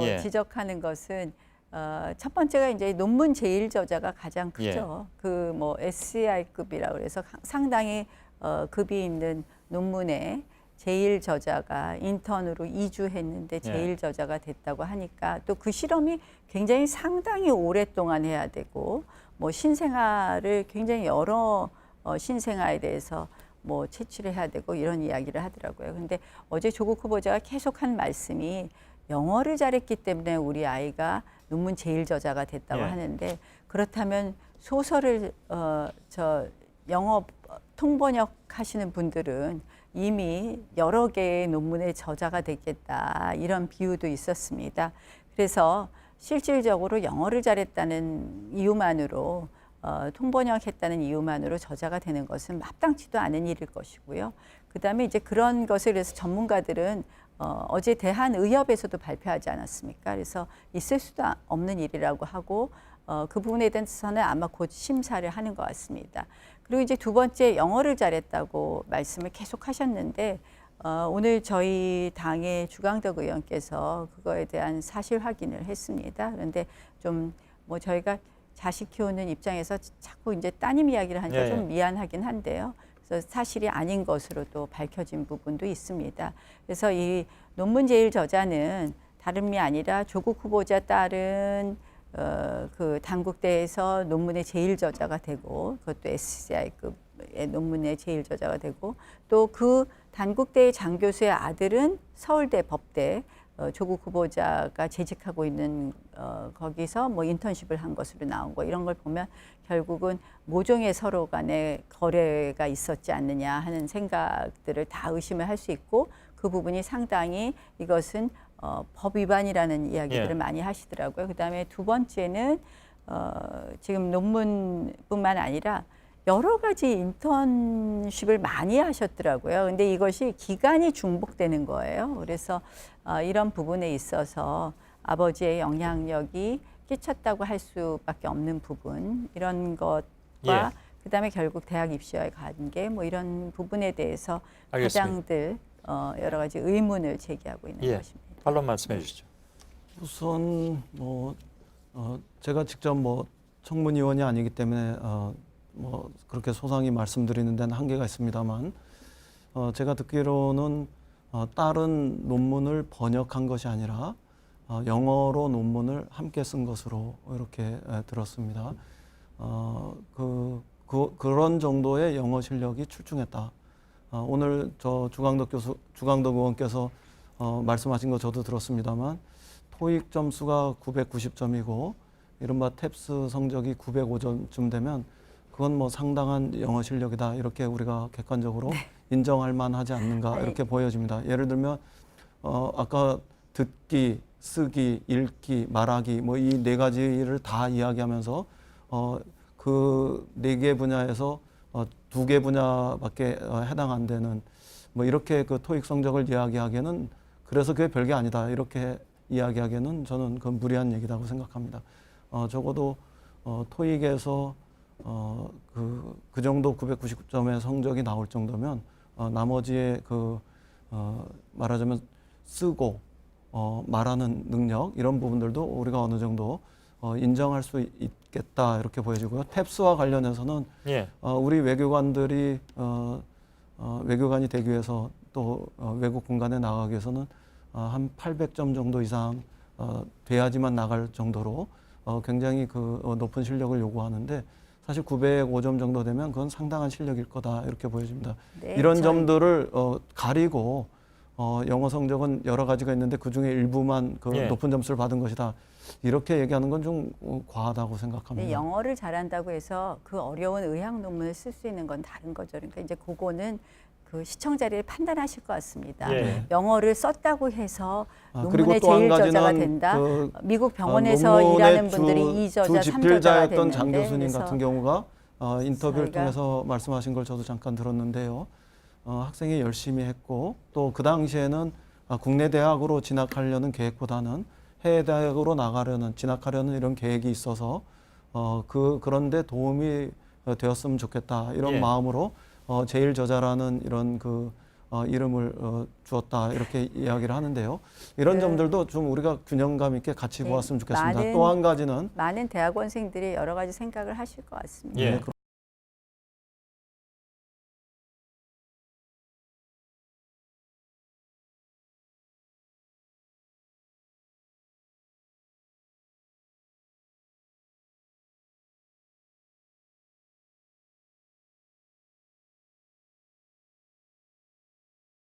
예. 지적하는 것은 첫 번째가 이제 논문 제일 저자가 가장 크죠. 그 뭐 SCI급이라고 그래서 상당히 급이 있는 논문에 제일 저자가 인턴으로 2주 했는데 제일 저자가 됐다고 하니까 또 그 실험이 굉장히 상당히 오랫동안 해야 되고 뭐 신생아를 굉장히 여러 신생아에 대해서 뭐 채취를 해야 되고 이런 이야기를 하더라고요. 근데 어제 조국 후보자가 계속 한 말씀이 영어를 잘했기 때문에 우리 아이가 논문 제일 저자가 됐다고 하는데 그렇다면 소설을 영어 통번역 하시는 분들은 이미 여러 개의 논문의 저자가 됐겠다 이런 비유도 있었습니다. 그래서 실질적으로 영어를 잘했다는 이유만으로 통번역했다는 이유만으로 저자가 되는 것은 마땅치도 않은 일일 것이고요. 그다음에 이제 그런 것에 대해서 전문가들은 어제 대한의협에서도 발표하지 않았습니까? 그래서 있을 수도 없는 일이라고 하고 그 부분에 대해서는 아마 곧 심사를 하는 것 같습니다. 그리고 이제 두 번째 영어를 잘했다고 말씀을 계속 하셨는데 오늘 저희 당의 주광덕 의원께서 그거에 대한 사실 확인을 했습니다. 그런데 좀 뭐 저희가 자식 키우는 입장에서 자꾸 이제 따님 이야기를 하니까 좀 미안하긴 한데요. 그래서 사실이 아닌 것으로 또 밝혀진 부분도 있습니다. 그래서 이 논문 제일 저자는 다름이 아니라 조국 후보자 딸은 그 단국대에서 논문의 제일 저자가 되고 그것도 SCI급의 논문의 제일 저자가 되고 또 그 단국대의 장 교수의 아들은 서울대 법대 조국 후보자가 재직하고 있는 거기서 뭐 인턴십을 한 것으로 나온 거 이런 걸 보면 결국은 모종의 서로 간에 거래가 있었지 않느냐 하는 생각들을 다 의심을 할 수 있고 그 부분이 상당히 이것은 법 위반이라는 이야기들을 많이 하시더라고요. 그다음에 두 번째는 지금 논문뿐만 아니라 여러 가지 인턴십을 많이 하셨더라고요. 근데 이것이 기간이 중복되는 거예요. 그래서 이런 부분에 있어서 아버지의 영향력이 끼쳤다고 할 수밖에 없는 부분 이런 것과 그다음에 결국 대학 입시와의 관계 뭐 이런 부분에 대해서 가장들 여러 가지 의문을 제기하고 있는 것입니다. 반론 말씀해 주시죠. 우선 제가 직접 뭐 청문위원이 아니기 때문에 뭐 그렇게 소상히 말씀드리는 데는 한계가 있습니다만 제가 듣기로는 다른 논문을 번역한 것이 아니라 영어로 논문을 함께 쓴 것으로 이렇게 들었습니다. 그런 정도의 영어 실력이 출중했다. 오늘 저 주광덕 의원께서 말씀하신 거 저도 들었습니다만 토익 점수가 990점이고 이른바 탭스 성적이 905점쯤 되면 그건 뭐 상당한 영어 실력이다 이렇게 우리가 객관적으로 인정할 만하지 않는가 이렇게 보여집니다. 예를 들면 아까 듣기, 쓰기, 읽기, 말하기 뭐 이 네 가지를 다 이야기하면서 그 네 개 분야에서 두 개 분야밖에 해당 안 되는 뭐 이렇게 그 토익 성적을 이야기하기에는 그래서 그게 별게 아니다 이렇게 이야기하기에는 저는 그건 무리한 얘기라고 생각합니다. 적어도 토익에서 그 정도 990점의 성적이 나올 정도면 나머지의 말하자면 쓰고 말하는 능력 이런 부분들도 우리가 어느 정도 인정할 수 있겠다 이렇게 보여지고요. 탭스와 관련해서는 우리 외교관들이 외교관이 되기 위해서 또 외국 공간에 나가기 위해서는 한 800점 정도 이상 돼야지만 나갈 정도로 굉장히 높은 실력을 요구하는데 사실 905점 정도 되면 그건 상당한 실력일 거다 이렇게 보여집니다. 이런 점들을 가리고 영어 성적은 여러 가지가 있는데 그중에 일부만 높은 점수를 받은 것이다. 이렇게 얘기하는 건 좀 과하다고 생각합니다. 영어를 잘한다고 해서 그 어려운 의학 논문을 쓸 수 있는 건 다른 거죠. 그러니까 이제 그거는 그 시청자들이 판단하실 것 같습니다. 영어를 썼다고 해서 논문의 제일 저자가 된다. 미국 병원에서 일하는 분들이 2저자, 3저자가 됐는데 장 교수님 같은 경우가 인터뷰를 통해서 말씀하신 걸 저도 잠깐 들었는데요. 학생이 열심히 했고 또 그 당시에는 국내 대학으로 진학하려는 계획보다는 해외 대학으로 진학하려는 이런 계획이 있어서 그런데 도움이 되었으면 좋겠다 이런 마음으로 제일 저자라는 이런 이름을 주었다 이렇게 이야기를 하는데요. 이런 점들도 좀 우리가 균형감 있게 같이 네, 보았으면 좋겠습니다. 많은- 또 한 가지는 많은 대학원생들이 여러 가지 생각을 하실 것 같습니다. 예. 네,